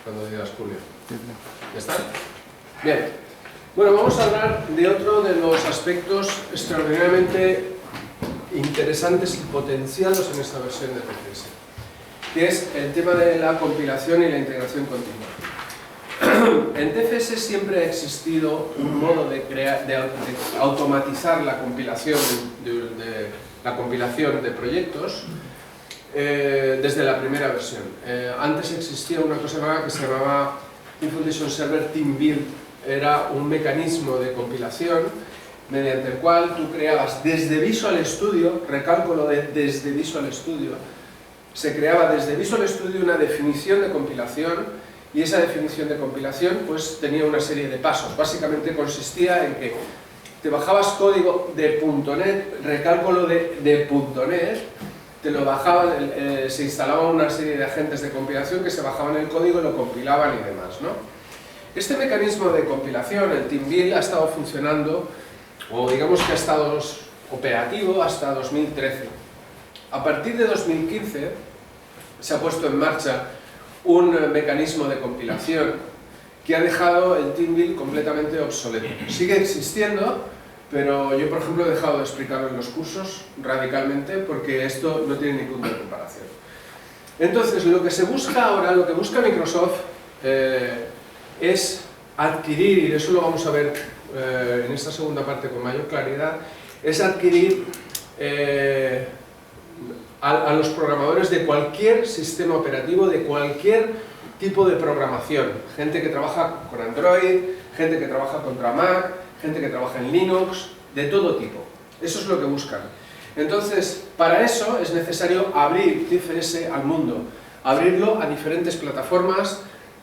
cuando digas Julio. ¿Ya está? Bien. Bueno, vamos a hablar de otro de los aspectos extraordinariamente interesantes y potenciados en esta versión de TFS, que es el tema de la compilación y la integración continua. En TFS siempre ha existido un modo de automatizar la compilación de proyectos desde la primera versión. Antes existía una cosa que se llamaba Foundation Server Team Build. Era un mecanismo de compilación mediante el cual tú creabas desde Visual Studio, recálculo de desde Visual Studio, se creaba desde Visual Studio una definición de compilación, y esa definición de compilación pues tenía una serie de pasos. Básicamente consistía en que te bajabas código de .NET, recálculo de .NET, te lo bajaban, se instalaban una serie de agentes de compilación que se bajaban el código, lo compilaban y demás, ¿no? Este mecanismo de compilación, el Team Build, ha estado funcionando, o digamos que ha estado operativo hasta 2013. A partir de 2015 se ha puesto en marcha un mecanismo de compilación que ha dejado el Team Build completamente obsoleto. Sigue existiendo, pero yo, por ejemplo, he dejado de explicarlo en los cursos radicalmente porque esto no tiene ni punto de comparación. Entonces, lo que se busca ahora, lo que busca Microsoft es adquirir, y eso lo vamos a ver en esta segunda parte con mayor claridad, es adquirir a los programadores de cualquier sistema operativo, de cualquier tipo de programación. Gente que trabaja con Android, gente que trabaja contra Mac, gente que trabaja en Linux, de todo tipo. Eso es lo que buscan. Entonces, para eso es necesario abrir TFS al mundo, abrirlo a diferentes plataformas,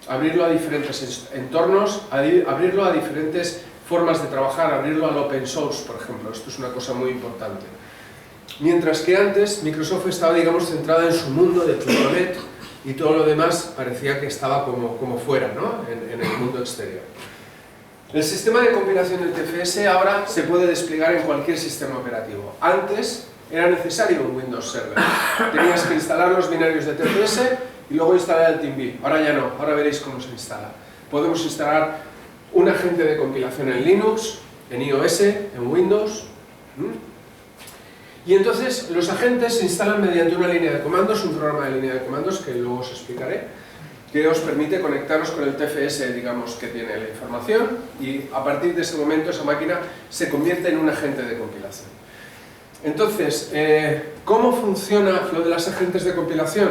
abrirlo a diferentes entornos, abrirlo a diferentes formas de trabajar, abrirlo al open source, por ejemplo. Esto es una cosa muy importante. Mientras que antes Microsoft estaba, digamos, centrada en su mundo de .NET y todo lo demás parecía que estaba como fuera, ¿no? en el mundo exterior. El sistema de compilación del TFS ahora se puede desplegar en cualquier sistema operativo. Antes era necesario un Windows Server. Tenías que instalar los binarios de TFS y luego instalar el Team Build. Ahora ya no, ahora veréis cómo se instala. Podemos instalar un agente de compilación en Linux, en iOS, en Windows. Y entonces los agentes se instalan mediante una línea de comandos, un programa de línea de comandos que luego os explicaré, que os permite conectaros con el TFS, digamos, que tiene la información, y a partir de ese momento esa máquina se convierte en un agente de compilación. Entonces, ¿cómo funciona lo de los agentes de compilación?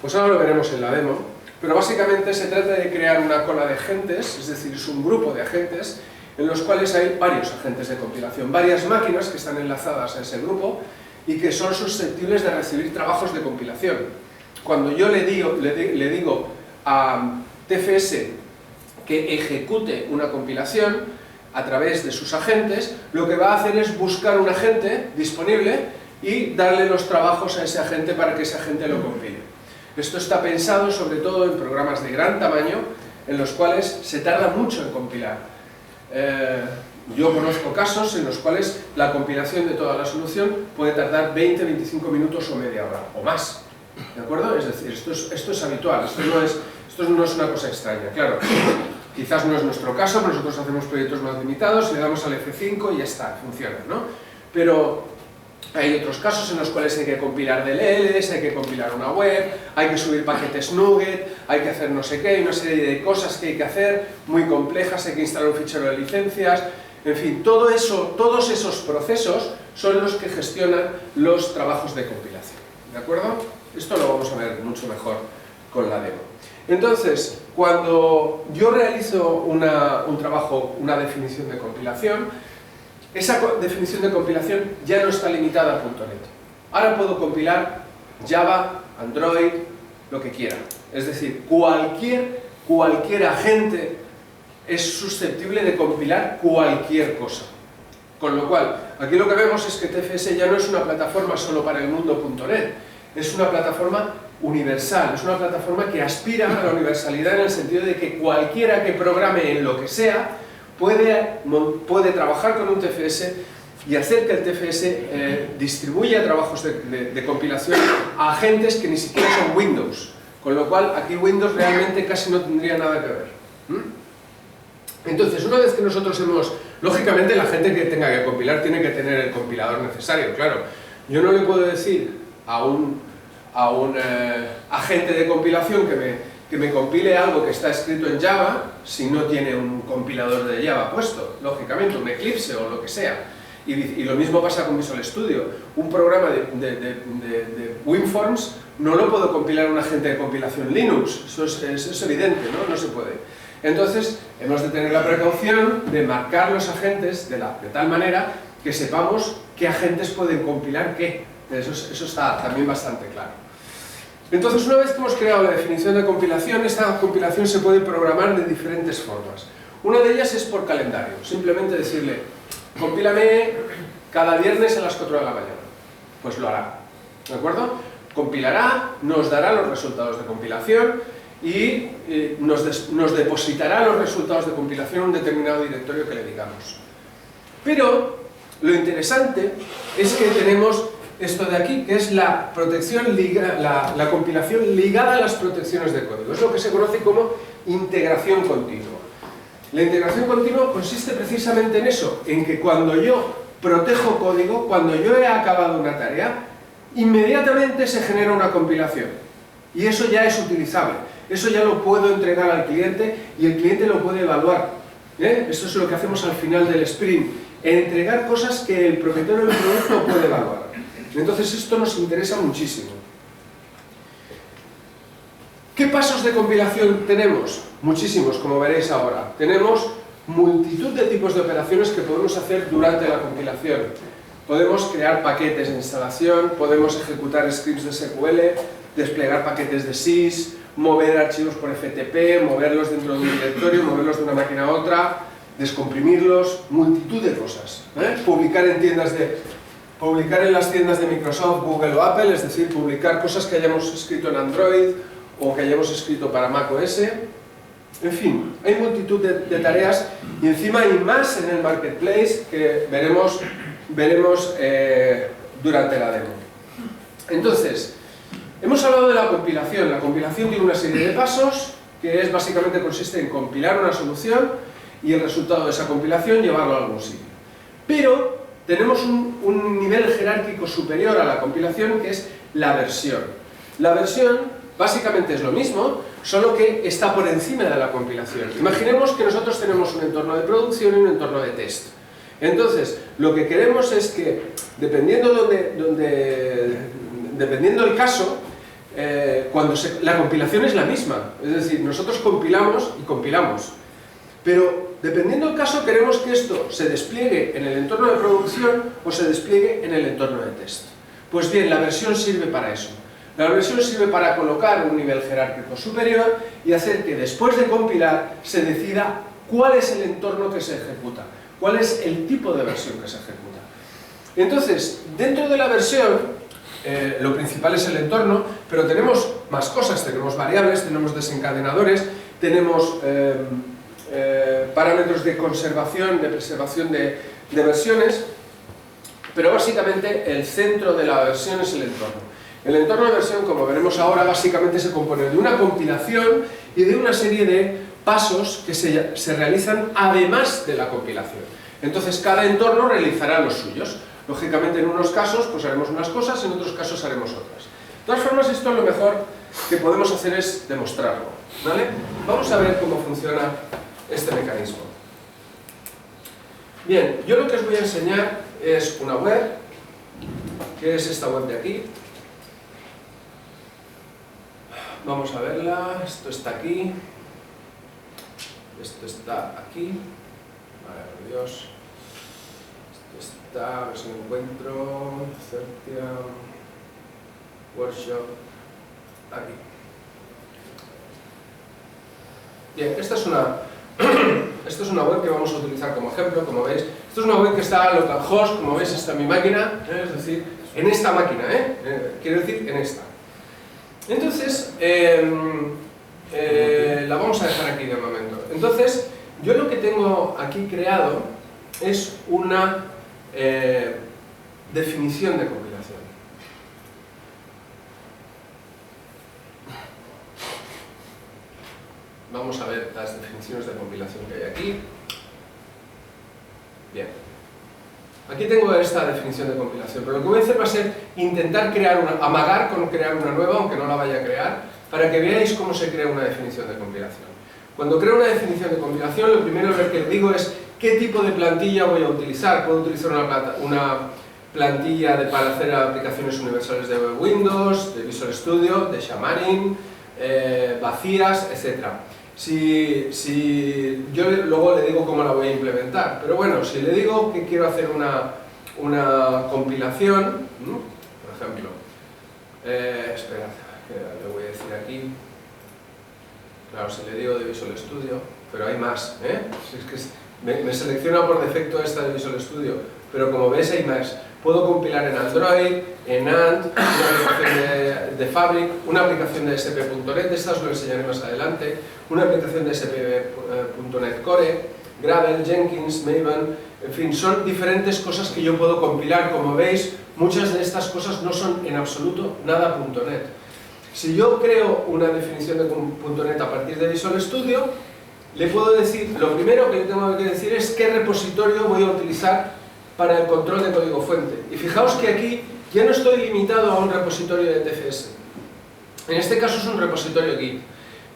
Pues ahora lo veremos en la demo, pero básicamente se trata de crear una cola de agentes, es decir, es un grupo de agentes en los cuales hay varios agentes de compilación, varias máquinas que están enlazadas a ese grupo y que son susceptibles de recibir trabajos de compilación. Cuando yo le digo a TFS que ejecute una compilación a través de sus agentes, lo que va a hacer es buscar un agente disponible y darle los trabajos a ese agente para que ese agente lo compile. Esto está pensado sobre todo en programas de gran tamaño en los cuales se tarda mucho en compilar. Yo conozco casos en los cuales la compilación de toda la solución puede tardar 20-25 minutos o media hora, o más. ¿De acuerdo? Es decir, esto es habitual, esto no es una cosa extraña. Claro, quizás no es nuestro caso, pero nosotros hacemos proyectos más limitados, le damos al F5 y ya está, funciona, ¿no? Pero hay otros casos en los cuales hay que compilar DLLs, hay que compilar una web, hay que subir paquetes Nugget, hay que hacer no sé qué, hay una serie de cosas que hay que hacer, muy complejas, hay que instalar un fichero de licencias, en fin, todos esos procesos son los que gestionan los trabajos de compilación, ¿de acuerdo? Esto lo vamos a ver mucho mejor con la demo. Entonces, cuando yo realizo un trabajo, una definición de compilación, esa definición de compilación ya no está limitada a .NET. Ahora puedo compilar Java, Android, lo que quiera. Es decir, cualquier agente es susceptible de compilar cualquier cosa. Con lo cual, aquí lo que vemos es que TFS ya no es una plataforma solo para el mundo .NET, es una plataforma universal, es una plataforma que aspira a la universalidad en el sentido de que cualquiera que programe en lo que sea puede trabajar con un TFS y hacer que el TFS distribuya trabajos de compilación a agentes que ni siquiera son Windows. Con lo cual, aquí Windows realmente casi no tendría nada que ver. Entonces, una vez que nosotros hemos... Lógicamente, la gente que tenga que compilar tiene que tener el compilador necesario, claro. Yo no le puedo decir a un agente de compilación que me compile algo que está escrito en Java si no tiene un compilador de Java puesto, lógicamente, un Eclipse o lo que sea. Y lo mismo pasa con Visual Studio. Un programa de WinForms no lo puedo compilar un agente de compilación Linux, eso es evidente, ¿no? No se puede. Entonces, hemos de tener la precaución de marcar los agentes de tal manera que sepamos qué agentes pueden compilar qué. Eso está también bastante claro. Entonces, una vez que hemos creado la definición de compilación, esta compilación se puede programar de diferentes formas. Una de ellas es por calendario, simplemente decirle, compílame cada viernes a las 4 de la mañana. Pues lo hará, ¿de acuerdo? Compilará, nos dará los resultados de compilación y nos depositará los resultados de compilación en un determinado directorio que le digamos. Pero lo interesante es que tenemos esto de aquí, que es la protección la compilación ligada a las protecciones de código. Es lo que se conoce como integración continua. La integración continua consiste precisamente en eso, en que cuando yo protejo código, cuando yo he acabado una tarea, inmediatamente se genera una compilación. Y eso ya es utilizable. Eso ya lo puedo entregar al cliente y el cliente lo puede evaluar. Eso es lo que hacemos al final del sprint. Entregar cosas que el propietario del producto puede evaluar. Entonces esto nos interesa muchísimo. ¿Qué pasos de compilación tenemos? Muchísimos, como veréis ahora. Tenemos multitud de tipos de operaciones que podemos hacer durante la compilación. Podemos crear paquetes de instalación, podemos ejecutar scripts de SQL, desplegar paquetes de sys, mover archivos por FTP, moverlos dentro de un directorio, moverlos de una máquina a otra, descomprimirlos, multitud de cosas. Publicar en las tiendas de Microsoft, Google o Apple, es decir, publicar cosas que hayamos escrito en Android o que hayamos escrito para macOS. En fin, hay multitud de tareas y encima hay más en el Marketplace que veremos durante la demo. Entonces, hemos hablado de la compilación. La compilación tiene una serie de pasos que básicamente consiste en compilar una solución y el resultado de esa compilación llevarlo a algún sitio. Pero tenemos un nivel jerárquico superior a la compilación que es la versión. La versión básicamente es lo mismo, solo que está por encima de la compilación. Imaginemos que nosotros tenemos un entorno de producción y un entorno de test. Entonces, lo que queremos es que, dependiendo del caso, la compilación es la misma. Es decir, nosotros compilamos y compilamos. Pero, dependiendo del caso, queremos que esto se despliegue en el entorno de producción o se despliegue en el entorno de test. Pues bien, la versión sirve para eso. La versión sirve para colocar un nivel jerárquico superior y hacer que después de compilar se decida cuál es el entorno que se ejecuta, cuál es el tipo de versión que se ejecuta. Entonces, dentro de la versión, lo principal es el entorno, pero tenemos más cosas, tenemos variables, tenemos desencadenadores, tenemos parámetros de conservación, de preservación de versiones, pero básicamente el centro de la versión es el entorno. El entorno de versión, como veremos ahora, básicamente se compone de una compilación y de una serie de pasos que se realizan además de la compilación. Entonces, cada entorno realizará los suyos. Lógicamente, en unos casos pues haremos unas cosas, en otros casos haremos otras. De todas formas, esto lo mejor que podemos hacer es demostrarlo, ¿vale? Vamos a ver cómo funciona este mecanismo. Bien, yo lo que os voy a enseñar es una web, que es esta web de aquí. Vamos a verla, esto está aquí, esto está aquí, madre de Dios, esto está, a ver si lo encuentro, Certia, Workshop, aquí. Bien, esta es una web que vamos a utilizar como ejemplo, como veis. Esto es una web que está localhost, como veis está en mi máquina, es decir, en esta máquina, quiero decir en esta. Entonces, la vamos a dejar aquí de momento. Entonces, yo lo que tengo aquí creado es una definición de compilación. vamos a ver las definiciones de compilación que hay aquí. Bien. Aquí tengo esta definición de compilación, pero lo que voy a hacer va a ser intentar amagar con crear una nueva, aunque no la vaya a crear, para que veáis cómo se crea una definición de compilación. Cuando creo una definición de compilación, lo primero que digo es qué tipo de plantilla voy a utilizar. Puedo utilizar una plantilla para hacer aplicaciones universales de Windows, de Visual Studio, de Xamarin, vacías, etc. Si yo luego le digo cómo la voy a implementar, pero bueno, si le digo que quiero hacer una compilación, por ejemplo, esperad, que le voy a decir aquí, claro, si le digo de Visual Studio, pero hay más, si es que me selecciona por defecto esta de Visual Studio, pero como ves hay más. Puedo compilar en Android, en Ant, una aplicación de Fabric, una aplicación de SP.NET, de estas lo enseñaré más adelante, una aplicación de SP.NET Core, Gradle, Jenkins, Maven, en fin, son diferentes cosas que yo puedo compilar. Como veis, muchas de estas cosas no son en absoluto nada .NET. Si yo creo una definición de .NET a partir de Visual Studio, le puedo decir, lo primero que le tengo que decir es qué repositorio voy a utilizar para el control de código fuente. Y fijaos que aquí ya no estoy limitado a un repositorio de TFS. En este caso es un repositorio Git.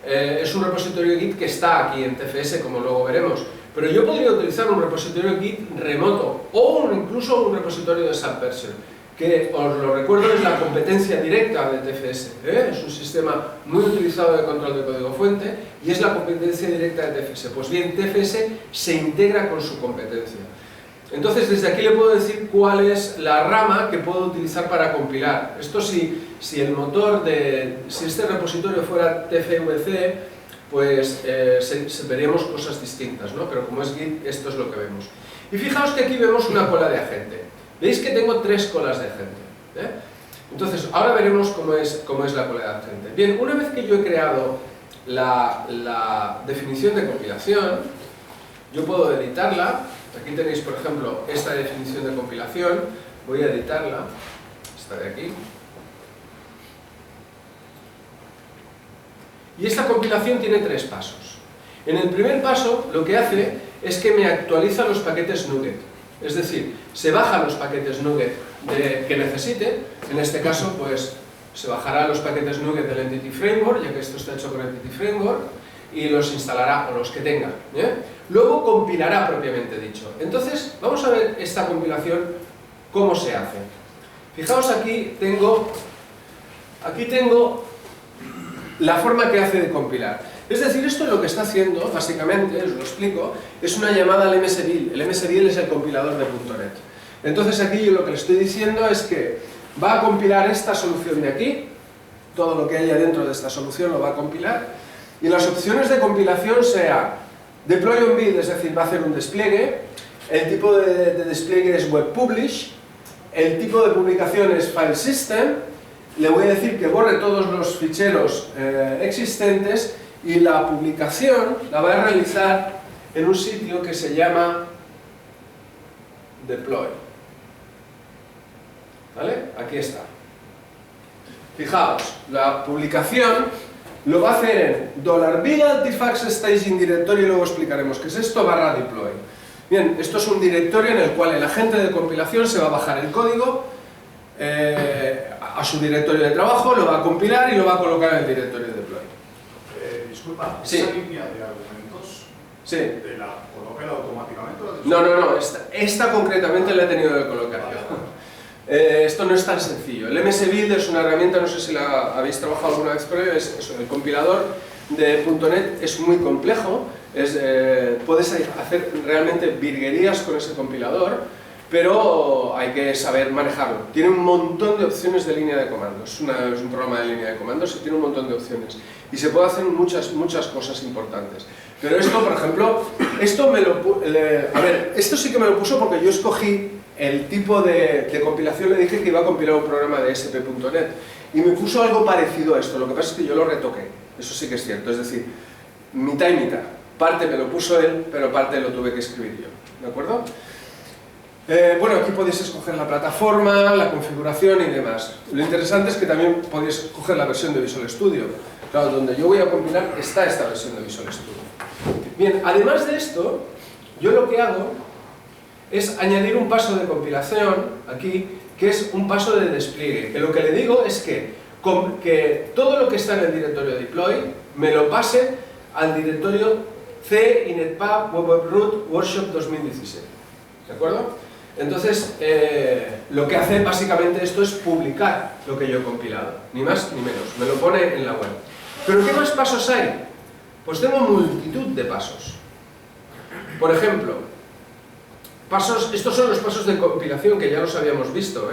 Es un repositorio Git que está aquí en TFS, como luego veremos. Pero yo podría utilizar un repositorio Git remoto o incluso un repositorio de Subversion, que os lo recuerdo es la competencia directa de TFS. Es un sistema muy utilizado de control de código fuente y es la competencia directa de TFS. Pues bien, TFS se integra con su competencia. Entonces, desde aquí le puedo decir cuál es la rama que puedo utilizar para compilar. Esto si el motor si este repositorio fuera TFVC, pues veríamos cosas distintas, ¿no? Pero como es Git, esto es lo que vemos. Y fijaos que aquí vemos una cola de agente. Veis que tengo 3 colas de agente. Entonces, ahora veremos cómo es la cola de agente. Bien, una vez que yo he creado la definición de compilación, yo puedo editarla. Aquí tenéis, por ejemplo, esta definición de compilación. Voy a editarla, esta de aquí. Y esta compilación tiene 3 pasos. En el primer paso, lo que hace es que me actualiza los paquetes NuGet. Es decir, se bajan los paquetes NuGet que necesite. En este caso, pues, se bajará los paquetes NuGet del Entity Framework, ya que esto está hecho con Entity Framework, y los instalará, o los que tenga. Luego compilará propiamente dicho. Entonces, vamos a ver esta compilación, cómo se hace. Fijaos, aquí tengo la forma que hace de compilar. Es decir, esto lo que está haciendo, básicamente, os lo explico, es una llamada al MSBuild. El MSBuild es el compilador de .NET. Entonces aquí yo lo que le estoy diciendo es que va a compilar esta solución de aquí, todo lo que haya dentro de esta solución lo va a compilar, y las opciones de compilación sea deploy on build, es decir, va a hacer un despliegue, el tipo de despliegue es web publish, el tipo de publicación es file system, le voy a decir que borre todos los ficheros existentes y la publicación la va a realizar en un sitio que se llama deploy. ¿Vale? Aquí está. Fijaos, la publicación lo va a hacer en $big artifacts staging directory y luego explicaremos qué es esto, /deploy. Bien, esto es un directorio en el cual el agente de compilación se va a bajar el código a su directorio de trabajo, lo va a compilar y lo va a colocar en el directorio de deploy. Disculpa, sí. ¿esa línea de argumentos sí. la coloca automáticamente? No, esta concretamente la he tenido que colocar yo. Esto no es tan sencillo. El MSBuild es una herramienta, no sé si la habéis trabajado alguna vez, pero el compilador de .NET es muy complejo, puedes hacer realmente virguerías con ese compilador, pero hay que saber manejarlo. Tiene un montón de opciones de línea de comandos, es un programa de línea de comandos y tiene un montón de opciones. Y se puede hacer muchas cosas importantes. Pero esto, por ejemplo, esto sí que me lo puso porque yo escogí el tipo de compilación, le dije que iba a compilar un programa de SP.NET y me puso algo parecido a esto, lo que pasa es que yo lo retoqué, eso sí que es cierto, es decir, mitad y mitad, parte me lo puso él, pero parte lo tuve que escribir yo, ¿de acuerdo? Bueno, aquí podéis escoger la plataforma, la configuración y demás. Lo interesante es que también podéis escoger la versión de Visual Studio. Claro, donde yo voy a compilar está esta versión de Visual Studio. Bien, además de esto, yo lo que hago es añadir un paso de compilación aquí, que es un paso de despliegue, que lo que le digo es que todo lo que está en el directorio deploy me lo pase al directorio C, inetpub, web-root, workshop 2017. ¿De acuerdo? Entonces, lo que hace básicamente esto es publicar lo que yo he compilado, ni más ni menos, me lo pone en la web. ¿Pero qué más pasos hay? Pues tengo multitud de pasos. Por ejemplo, estos son los pasos de compilación que ya los habíamos visto,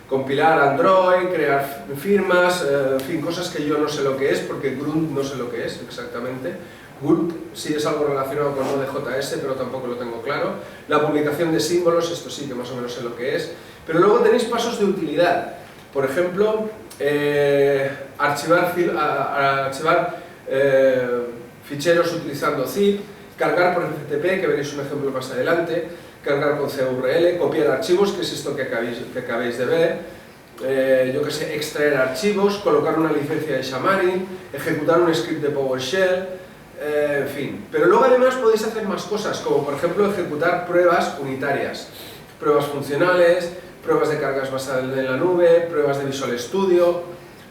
compilar Android, crear firmas, en fin, cosas que yo no sé lo que es, porque Grunt no sé lo que es exactamente. Gulp sí es algo relacionado con Node.js, pero tampoco lo tengo claro. La publicación de símbolos, esto sí que más o menos sé lo que es. Pero luego tenéis pasos de utilidad. Por ejemplo, archivar ficheros utilizando zip, cargar por FTP, que veréis un ejemplo más adelante, cargar con CURL, copiar archivos, que es esto que acabáis de ver, yo que sé, extraer archivos, colocar una licencia de Xamarin, ejecutar un script de PowerShell, en fin. Pero luego además podéis hacer más cosas, como por ejemplo ejecutar pruebas unitarias, pruebas funcionales, pruebas de cargas basadas en la nube, pruebas de Visual Studio,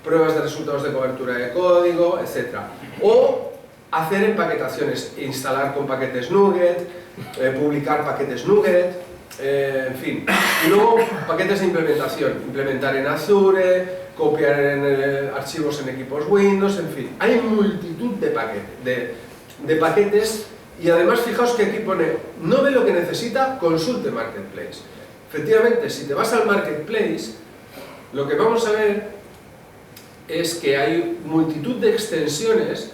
pruebas de resultados de cobertura de código, etc. O hacer empaquetaciones, instalar con paquetes NuGet, publicar paquetes NuGet, en fin. Y luego paquetes de implementación, implementar en Azure, copiar archivos en equipos Windows, en fin. Hay multitud de paquetes y además fijaos que aquí pone, no ve lo que necesita, consulte Marketplace. Efectivamente, si te vas al Marketplace, lo que vamos a ver es que hay multitud de extensiones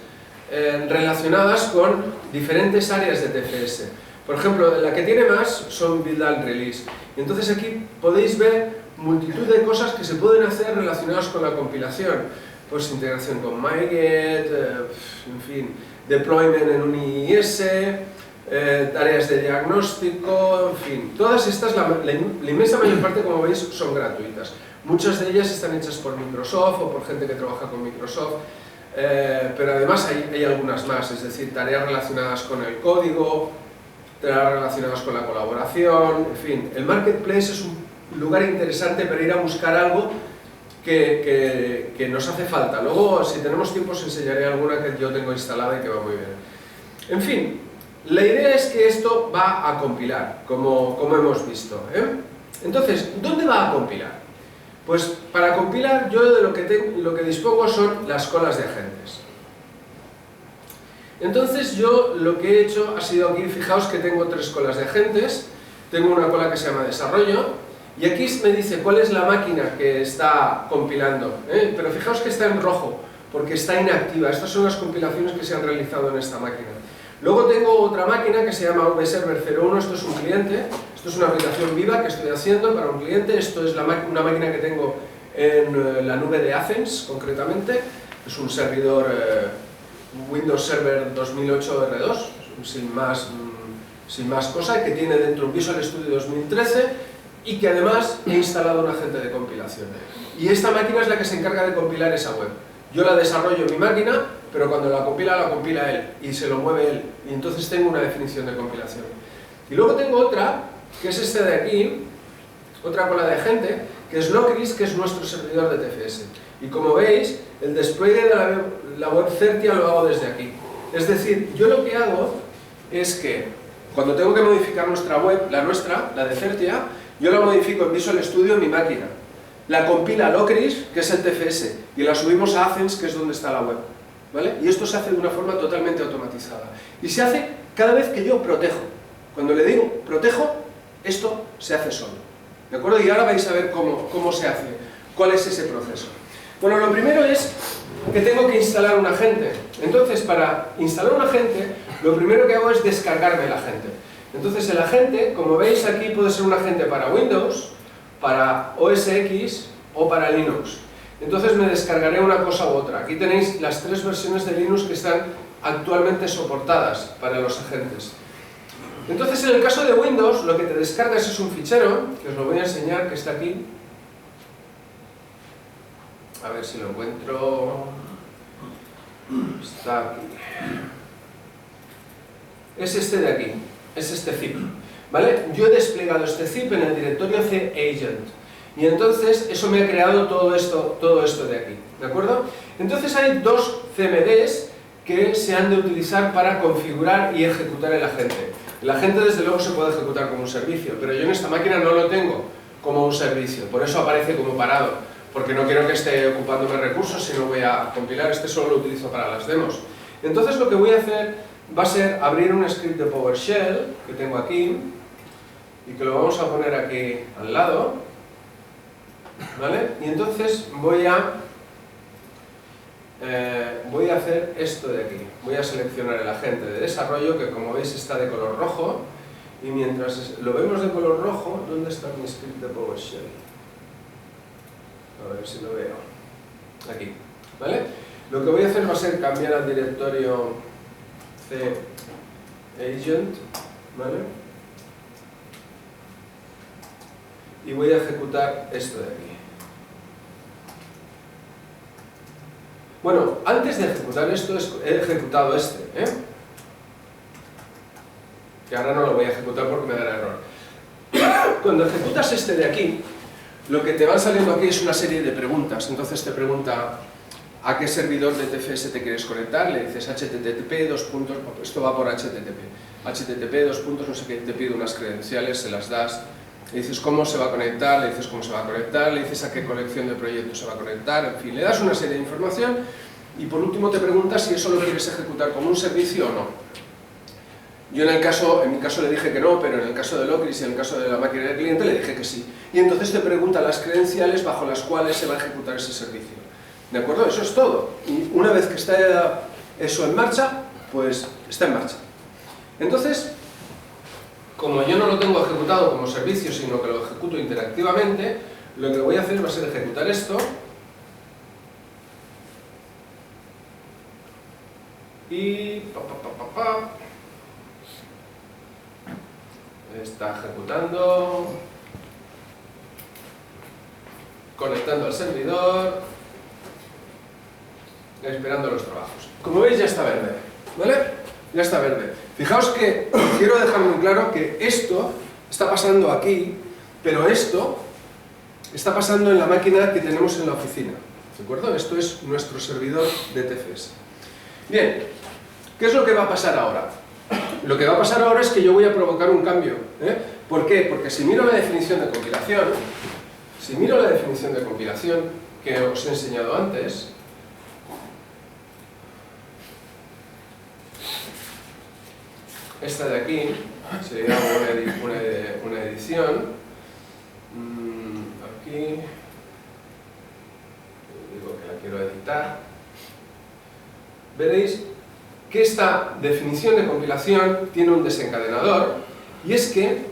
relacionadas con diferentes áreas de TFS. Por ejemplo, la que tiene más son Build and Release. Y entonces aquí podéis ver multitud de cosas que se pueden hacer relacionadas con la compilación. Pues integración con MyGet, en fin, deployment en un IIS, tareas de diagnóstico, en fin. Todas estas, la inmensa mayor parte, como veis, son gratuitas. Muchas de ellas están hechas por Microsoft o por gente que trabaja con Microsoft. Pero además hay algunas más, es decir, tareas relacionadas con el código, tareas relacionadas con la colaboración, en fin. El Marketplace es un lugar interesante para ir a buscar algo que nos hace falta. Luego, si tenemos tiempo, os enseñaré alguna que yo tengo instalada y que va muy bien. En fin, la idea es que esto va a compilar, como hemos visto. Entonces, ¿dónde va a compilar? Pues para compilar yo de lo que dispongo son las colas de agentes. Entonces yo lo que he hecho ha sido aquí, fijaos que tengo 3 colas de agentes, tengo una cola que se llama desarrollo y aquí me dice cuál es la máquina que está compilando, pero fijaos que está en rojo porque está inactiva. Estas son las compilaciones que se han realizado en esta máquina. Luego tengo otra máquina que se llama VServer 01, esto es un cliente, esto es una aplicación viva que estoy haciendo para un cliente, esto es una máquina que tengo en la nube de Athens, concretamente, es un servidor Windows Server 2008 R2, sin más cosa, que tiene dentro un Visual Studio 2013 y que además he instalado un agente de compilación. Y esta máquina es la que se encarga de compilar esa web. Yo la desarrollo en mi máquina, pero cuando la compila él y se lo mueve él, y entonces tengo una definición de compilación. Y luego tengo otra, que es este de aquí, otra cola de agente, que es Locris, que es nuestro servidor de TFS. Y como veis, el despliegue de la web Certia lo hago desde aquí. Es decir, yo lo que hago es que cuando tengo que modificar nuestra web, la de Certia, yo la modifico en Visual Studio en mi máquina. La compila Locris, que es el TFS, y la subimos a Athens, que es donde está la web. ¿Vale? Y esto se hace de una forma totalmente automatizada. Y se hace cada vez que yo protejo. Cuando le digo protejo, esto se hace solo. ¿De acuerdo? Y ahora vais a ver cómo se hace, cuál es ese proceso. Bueno, lo primero es que tengo que instalar un agente. Entonces, para instalar un agente, lo primero que hago es descargarme el agente. Entonces, el agente, como veis aquí, puede ser un agente para Windows, para OS X o para Linux. Entonces me descargaré una cosa u otra. Aquí tenéis las 3 versiones de Linux que están actualmente soportadas para los agentes. Entonces, en el caso de Windows, lo que te descargas es un fichero, que os lo voy a enseñar, que está aquí. A ver si lo encuentro. Está aquí. Es este de aquí, es este zip, ¿vale? Yo he desplegado este zip en el directorio cagent y entonces eso me ha creado todo esto de aquí, ¿de acuerdo? Entonces hay dos CMDs que se han de utilizar para configurar y ejecutar el agente. El agente desde luego se puede ejecutar como un servicio, pero yo en esta máquina no lo tengo como un servicio, por eso aparece como parado, porque no quiero que esté ocupándome recursos si no voy a compilar, este solo lo utilizo para las demos. Entonces lo que voy a hacer va a ser abrir un script de PowerShell que tengo aquí y que lo vamos a poner aquí al lado, ¿vale? Y entonces voy a hacer esto de aquí. Voy a seleccionar el agente de desarrollo que, como veis, está de color rojo, y mientras lo vemos de color rojo, ¿dónde está mi script de PowerShell? A ver si lo veo. Aquí, ¿vale? Lo que voy a hacer va a ser cambiar al directorio cagent, ¿vale? Y voy a ejecutar esto de aquí. Bueno, antes de ejecutar esto, he ejecutado este, que ahora no lo voy a ejecutar porque me dará error. Cuando ejecutas este de aquí, lo que te va saliendo aquí es una serie de preguntas. Entonces te pregunta a qué servidor de TFS te quieres conectar, le dices http, esto va por http, no sé qué, te pide unas credenciales, se las das, le dices cómo se va a conectar, le dices cómo se va a conectar, le dices a qué colección de proyectos se va a conectar, en fin, le das una serie de información y por último te preguntas si eso lo quieres ejecutar como un servicio o no. Yo en mi caso le dije que no, pero en el caso de Locris y en el caso de la máquina del cliente le dije que sí. Y entonces te pregunta las credenciales bajo las cuales se va a ejecutar ese servicio. ¿De acuerdo? Eso es todo. Y una vez que está eso en marcha, pues está en marcha. Entonces, como yo no lo tengo ejecutado como servicio, sino que lo ejecuto interactivamente, lo que voy a hacer va a ser ejecutar esto. Y está ejecutando, conectando al servidor, esperando los trabajos. Como veis ya está verde, ¿vale? Ya está verde. Fijaos que quiero dejar muy claro que esto está pasando aquí, pero esto está pasando en la máquina que tenemos en la oficina, ¿de acuerdo? Esto es nuestro servidor de TFS. Bien, ¿qué es lo que va a pasar ahora? Lo que va a pasar ahora es que yo voy a provocar un cambio, ¿Por qué? Porque si miro la definición de compilación, que os he enseñado antes, esta de aquí sería una edición. Aquí digo que la quiero editar. Veréis que esta definición de compilación tiene un desencadenador, y es que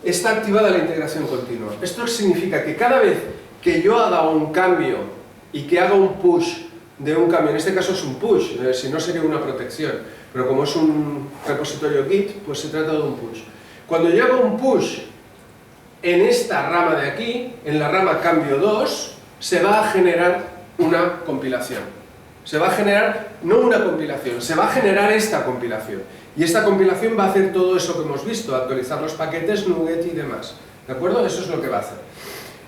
está activada la integración continua. Esto significa que cada vez que yo haga un cambio y que haga un push de un cambio, en este caso es un push, si no sería una protección, pero como es un repositorio Git, pues se trata de un push. Cuando yo hago un push en esta rama de aquí, en la rama cambio 2, se va a generar una compilación. Se va a generar, no una compilación, se va a generar esta compilación. Y esta compilación va a hacer todo eso que hemos visto, actualizar los paquetes, NuGet y demás. ¿De acuerdo? Eso es lo que va a hacer.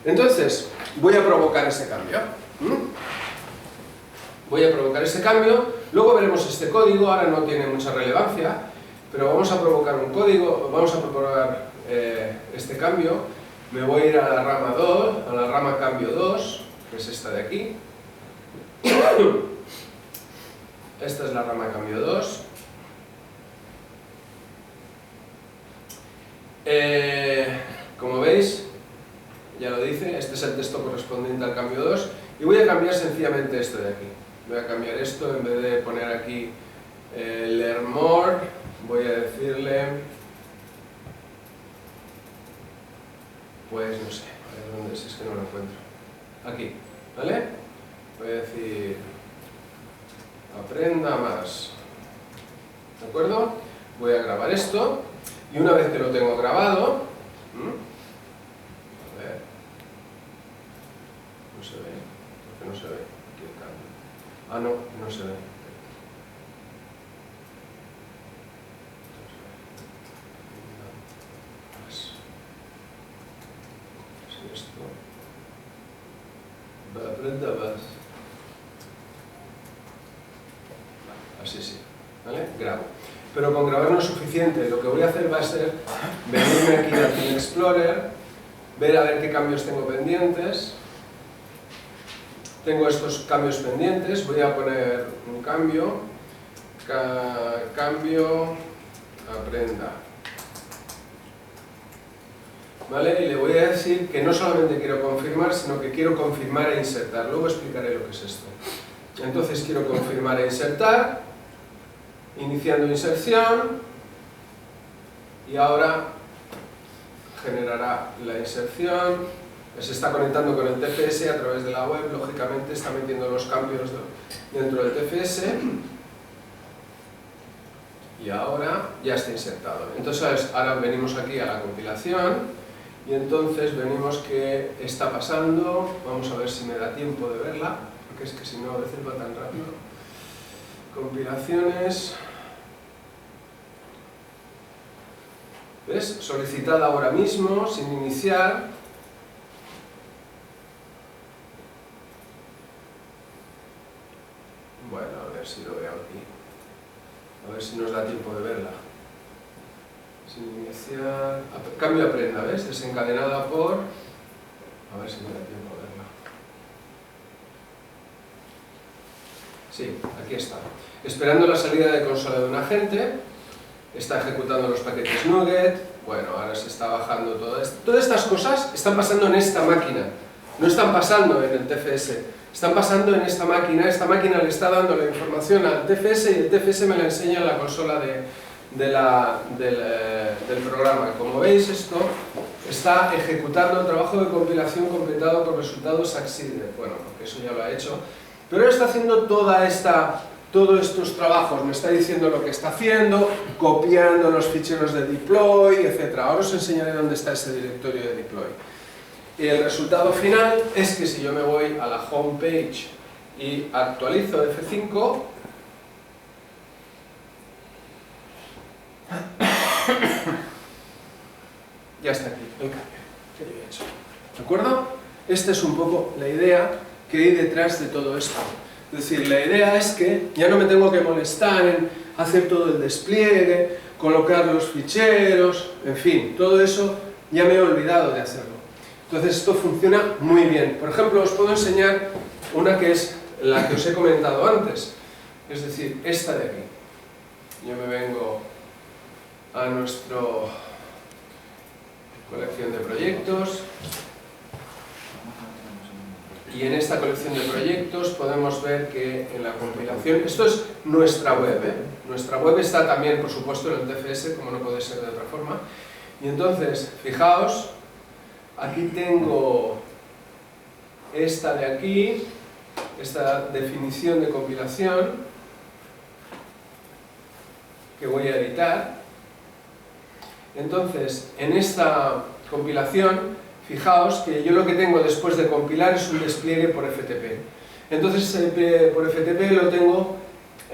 Entonces, voy a provocar ese cambio. Voy a provocar ese cambio, luego veremos este código, ahora no tiene mucha relevancia, pero vamos a provocar un código, vamos a provocar este cambio. Me voy a ir a la rama 2, a la rama cambio 2, que es esta de aquí. Esta es la rama cambio 2. Como veis, ya lo dice, este es el texto correspondiente al cambio 2, y voy a cambiar sencillamente esto de aquí. Voy a cambiar esto, en vez de poner aquí learn more, voy a decirle, pues no sé, a ver dónde es que no lo encuentro. Aquí, ¿vale? Voy a decir aprenda más. ¿De acuerdo? voy a grabar esto, y una vez que lo tengo grabado, a ver, no se ve, ¿por qué no se ve? Aquí el cambio. Ah, no, no se ve. Esto. Así sí, ¿vale? Grabo. Pero con grabar no es suficiente, lo que voy a hacer va a ser venirme aquí al Film Explorer, ver a ver qué cambios tengo pendientes. Tengo estos cambios pendientes, voy a poner un cambio, cambio, aprenda. ¿Vale? Y le voy a decir que no solamente quiero confirmar, sino que quiero confirmar e insertar. Luego explicaré lo que es esto. Entonces quiero confirmar e insertar, iniciando inserción, y ahora generará la inserción, se está conectando con el TFS a través de la web, lógicamente está metiendo los cambios dentro del TFS, y ahora ya está insertado. Entonces ahora venimos aquí a la compilación, y entonces venimos que está pasando, vamos a ver si me da tiempo de verla, porque es que si no a veces va tan rápido. Compilaciones, ¿ves? Solicitada ahora mismo, sin iniciar. Bueno, a ver si lo veo aquí, a ver si nos da tiempo de verla. Sin iniciar, cambio aprenda, ¿ves? Desencadenada por, a ver si me da tiempo de verla. Sí, aquí está. Esperando la salida de consola de un agente, está ejecutando los paquetes NuGet, bueno, ahora se está bajando todo esto. Todas estas cosas están pasando en esta máquina, no están pasando en el TFS, están pasando en esta máquina le está dando la información al TFS y el TFS me la enseña en la consola del programa. Como veis, esto está ejecutando el trabajo de compilación completado con resultados succeeded. Bueno, porque eso ya lo ha hecho, pero está haciendo todos estos trabajos, me está diciendo lo que está haciendo, copiando los ficheros de deploy, etc. Ahora os enseñaré dónde está ese directorio de deploy. Y el resultado final es que si yo me voy a la home page y actualizo F5, ya está aquí el cambio que yo he hecho. ¿De acuerdo? Esta es un poco la idea que hay detrás de todo esto. Es decir, la idea es que ya no me tengo que molestar en hacer todo el despliegue, colocar los ficheros, en fin, todo eso ya me he olvidado de hacerlo. Entonces esto funciona muy bien. Por ejemplo, os puedo enseñar una que es la que os he comentado antes, es decir, esta de aquí. Yo me vengo a nuestra colección de proyectos y en esta colección de proyectos podemos ver que en la compilación, esto es nuestra web, nuestra web está también por supuesto en el TFS, como no puede ser de otra forma, y entonces fijaos, aquí tengo esta de aquí, esta definición de compilación que voy a editar. Entonces, en esta compilación, fijaos que yo lo que tengo después de compilar es un despliegue por FTP. Entonces, por FTP lo tengo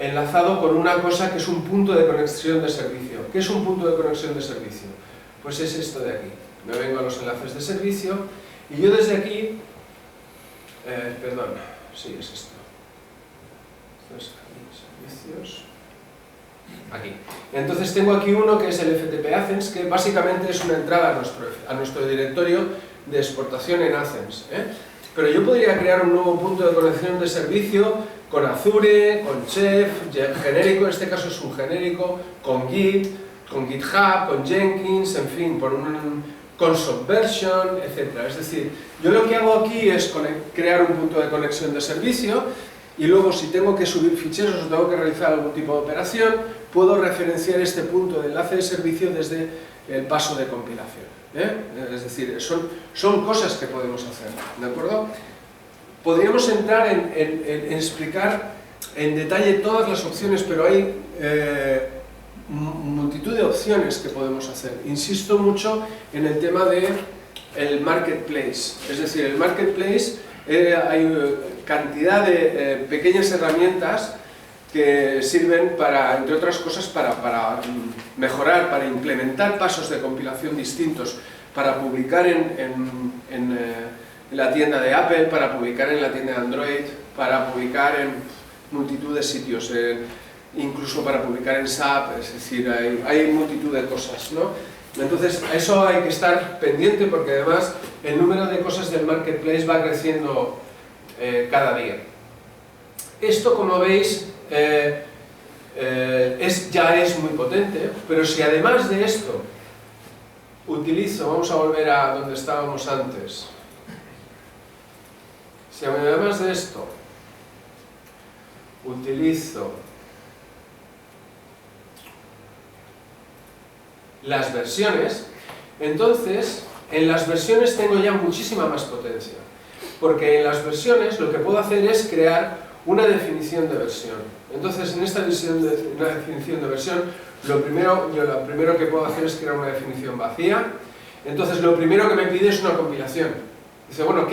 enlazado con una cosa que es un punto de conexión de servicio. ¿Qué es un punto de conexión de servicio? Pues es esto de aquí. Me vengo a los enlaces de servicio y yo desde aquí, perdón, sí, es esto. Esto es aquí, servicios. Aquí. Entonces tengo aquí uno que es el FTP Athens, que básicamente es una entrada a nuestro directorio de exportación en Athens. Pero yo podría crear un nuevo punto de conexión de servicio con Azure, con Chef, genérico, en este caso es un genérico, con Git, con GitHub, con Jenkins, en fin, con Subversion, etc. Es decir, yo lo que hago aquí es crear un punto de conexión de servicio y luego si tengo que subir ficheros o tengo que realizar algún tipo de operación, puedo referenciar este punto de enlace de servicio desde el paso de compilación. Es decir, son cosas que podemos hacer, ¿de acuerdo? Podríamos entrar en explicar en detalle todas las opciones, pero hay multitud de opciones que podemos hacer. Insisto mucho en el tema de el marketplace, es decir, el marketplace hay cantidad de pequeñas herramientas que sirven para, entre otras cosas, para mejorar, para implementar pasos de compilación distintos, para publicar en la tienda de Apple, para publicar en la tienda de Android, para publicar en multitud de sitios, incluso para publicar en SAP, es decir, hay multitud de cosas, ¿no? Entonces, a eso hay que estar pendiente porque además el número de cosas del marketplace va creciendo cada día. Esto, como veis, ya es muy potente, pero si además de esto utilizo, vamos a volver a donde estábamos antes, si además de esto utilizo las versiones, entonces en las versiones tengo ya muchísima más potencia, porque en las versiones lo que puedo hacer es crear una definición de versión. Entonces en esta definición de versión lo primero que puedo hacer es crear una definición vacía. Entonces lo primero que me pide es una compilación. Dice, bueno,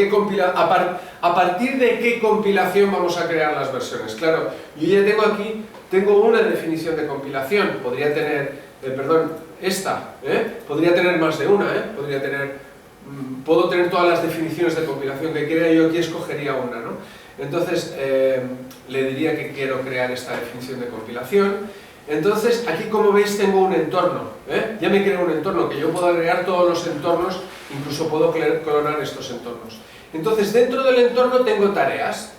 ¿a partir de qué compilación vamos a crear las versiones? Claro, yo ya tengo una definición de compilación, podría tener, podría tener más de una, puedo tener todas las definiciones de compilación que quiera y yo aquí escogería una, ¿no? Entonces, le diría que quiero crear esta definición de compilación. Entonces, aquí como veis tengo un entorno, ya me creo un entorno, que yo puedo agregar todos los entornos, incluso puedo clonar estos entornos. Entonces, dentro del entorno tengo tareas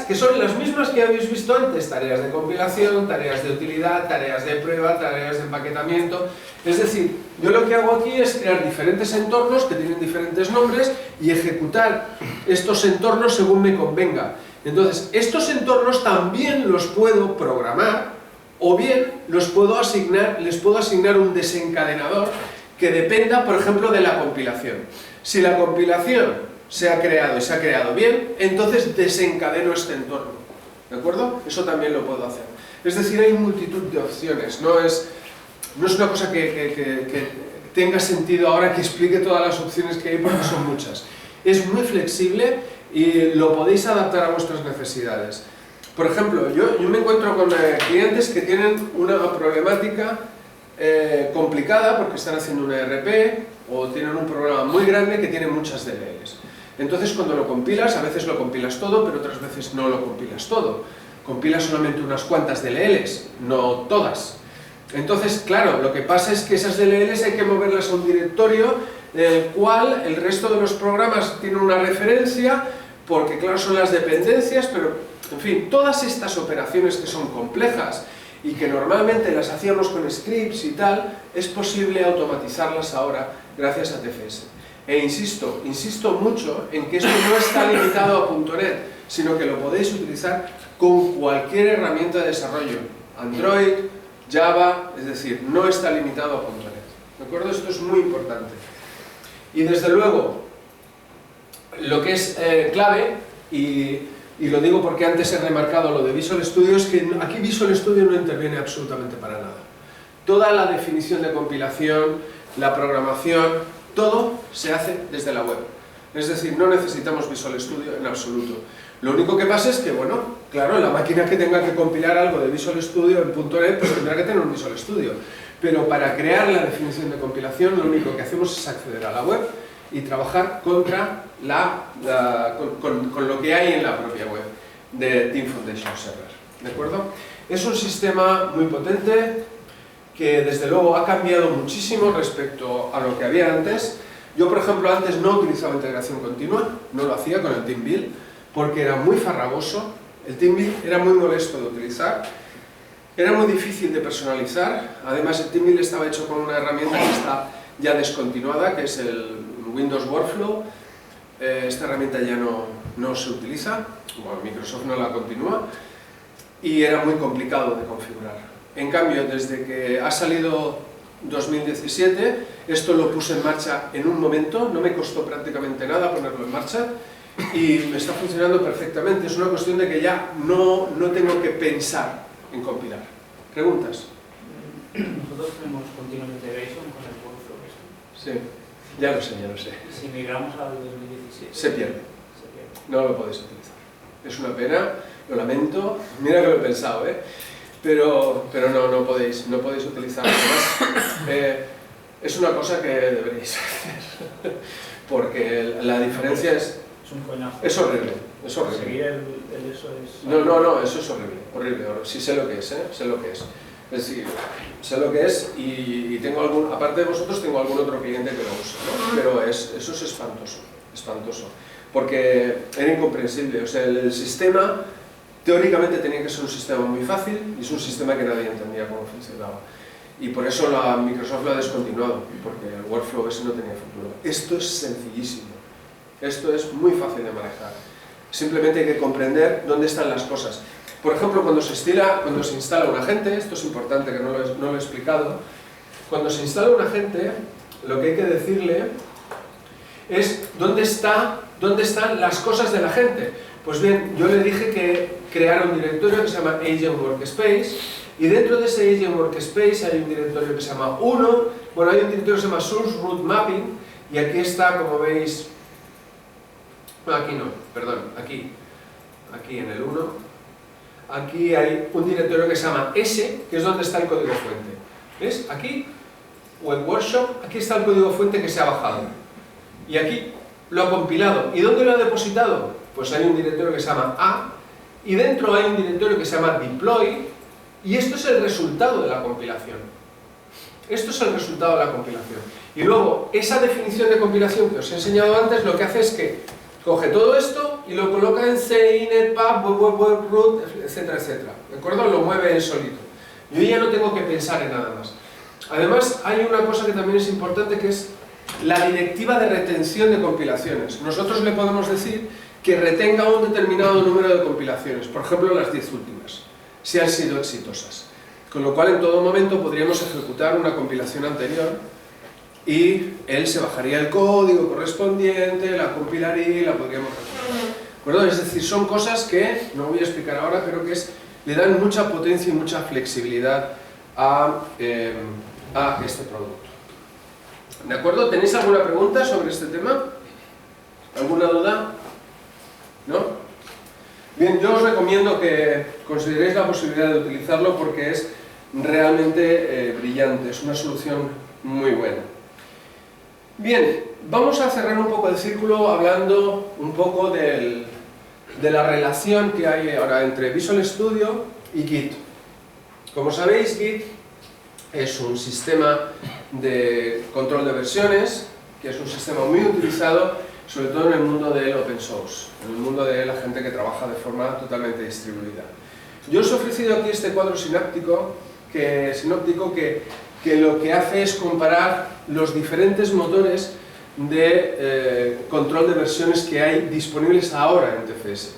que son las mismas que habéis visto antes, tareas de compilación, tareas de utilidad, tareas de prueba, tareas de empaquetamiento. Es decir, yo lo que hago aquí es crear diferentes entornos que tienen diferentes nombres y ejecutar estos entornos según me convenga. Entonces, estos entornos también los puedo programar o bien les puedo asignar un desencadenador que dependa, por ejemplo, de la compilación. Si la compilación se ha creado y se ha creado bien, entonces desencadeno este entorno, ¿de acuerdo? Eso también lo puedo hacer. Es decir, hay multitud de opciones, no es una cosa que tenga sentido ahora que explique todas las opciones que hay porque son muchas. Es muy flexible y lo podéis adaptar a vuestras necesidades. Por ejemplo, yo me encuentro con clientes que tienen una problemática complicada porque están haciendo una ERP o tienen un programa muy grande que tiene muchas DLLs. Entonces, cuando lo compilas, a veces lo compilas todo, pero otras veces no lo compilas todo. Compilas solamente unas cuantas DLLs, no todas. Entonces, claro, lo que pasa es que esas DLLs hay que moverlas a un directorio en el cual el resto de los programas tienen una referencia, porque claro, son las dependencias, pero, en fin, todas estas operaciones que son complejas y que normalmente las hacíamos con scripts y tal, es posible automatizarlas ahora gracias a TFS. E insisto mucho en que esto no está limitado a .NET, sino que lo podéis utilizar con cualquier herramienta de desarrollo, Android, Java, es decir, no está limitado a .NET. ¿De acuerdo? Esto es muy importante. Y desde luego, lo que es clave, y lo digo porque antes he remarcado lo de Visual Studio, es que aquí Visual Studio no interviene absolutamente para nada. Toda la definición de compilación, la programación, todo se hace desde la web. Es decir, no necesitamos Visual Studio en absoluto. Lo único que pasa es que, bueno, claro, la máquina que tenga que compilar algo de Visual Studio en .NET, pues tendrá que tener un Visual Studio. Pero para crear la definición de compilación, lo único que hacemos es acceder a la web y trabajar con lo que hay en la propia web de Team Foundation Server. ¿De acuerdo? Es un sistema muy potente que desde luego ha cambiado muchísimo respecto a lo que había antes. Yo, por ejemplo, antes no utilizaba integración continua, no lo hacía con el TeamBuild, porque era muy farragoso, el TeamBuild era muy molesto de utilizar, era muy difícil de personalizar, además el TeamBuild estaba hecho con una herramienta que está ya descontinuada, que es el Windows Workflow. Esta herramienta ya no se utiliza, bueno, Microsoft no la continúa, y era muy complicado de configurar. En cambio, desde que ha salido 2017, esto lo puse en marcha en un momento, no me costó prácticamente nada ponerlo en marcha y me está funcionando perfectamente. Es una cuestión de que ya no tengo que pensar en compilar. ¿Preguntas? Nosotros tenemos Continuous Integration con el workflow. Sí, ya lo sé, ya lo sé. Si migramos al 2017... Se pierde. No lo podéis utilizar. Es una pena, lo lamento, mira que lo he pensado, pero no podéis utilizarlo. Además, es una cosa que deberéis hacer, porque la diferencia es un coñazo. Es horrible, es horrible. Seguir el eso es... No, eso es horrible. Sí sé lo que es, sé lo que es. Es decir, sé lo que es y tengo aparte de vosotros, tengo algún otro cliente que lo usa, ¿no? Pero eso es espantoso. Porque era incomprensible, o sea, el sistema teóricamente tenía que ser un sistema muy fácil y es un sistema que nadie entendía cómo funcionaba. Y por eso Microsoft lo ha descontinuado, porque el workflow ese no tenía futuro. Esto es sencillísimo, esto es muy fácil de manejar. Simplemente hay que comprender dónde están las cosas. Por ejemplo, cuando se instala un agente, esto es importante que no lo he explicado, cuando se instala un agente, lo que hay que decirle es dónde están las cosas del agente. Pues bien, yo le dije que creara un directorio que se llama Agent Workspace, y dentro de ese Agent Workspace hay un directorio que se llama 1, bueno, hay un directorio que se llama Source Root Mapping, y aquí está, como veis, no, aquí no, perdón, aquí en el 1, aquí hay un directorio que se llama S, que es donde está el código fuente. ¿Ves? Aquí, Web Workshop, aquí está el código fuente que se ha bajado. Y aquí lo ha compilado. ¿Y dónde lo ha depositado? Pues hay un directorio que se llama A, y dentro hay un directorio que se llama Deploy, y esto es el resultado de la compilación. Esto es el resultado de la compilación. Y luego, esa definición de compilación que os he enseñado antes, lo que hace es que coge todo esto y lo coloca en C, init, pub, web, root, etcétera, etcétera. ¿De acuerdo? Lo mueve él solito. Yo ya no tengo que pensar en nada más. Además, hay una cosa que también es importante, que es la directiva de retención de compilaciones. Nosotros le podemos decir que retenga un determinado número de compilaciones, por ejemplo las 10 últimas, si han sido exitosas. Con lo cual, en todo momento podríamos ejecutar una compilación anterior y él se bajaría el código correspondiente, la compilaría y la podríamos recuperar. Es decir, son cosas que no voy a explicar ahora, pero que le dan mucha potencia y mucha flexibilidad a este producto. ¿De acuerdo? ¿Tenéis alguna pregunta sobre este tema? ¿Alguna duda? ¿No? Bien, yo os recomiendo que consideréis la posibilidad de utilizarlo porque es realmente brillante, es una solución muy buena. Bien, vamos a cerrar un poco el círculo hablando un poco de la relación que hay ahora entre Visual Studio y Git. Como sabéis, Git es un sistema de control de versiones, que es un sistema muy utilizado, sobre todo en el mundo del open source, en el mundo de la gente que trabaja de forma totalmente distribuida. Yo os he ofrecido aquí este cuadro sinóptico que lo que hace es comparar los diferentes motores de control de versiones que hay disponibles ahora en TFS.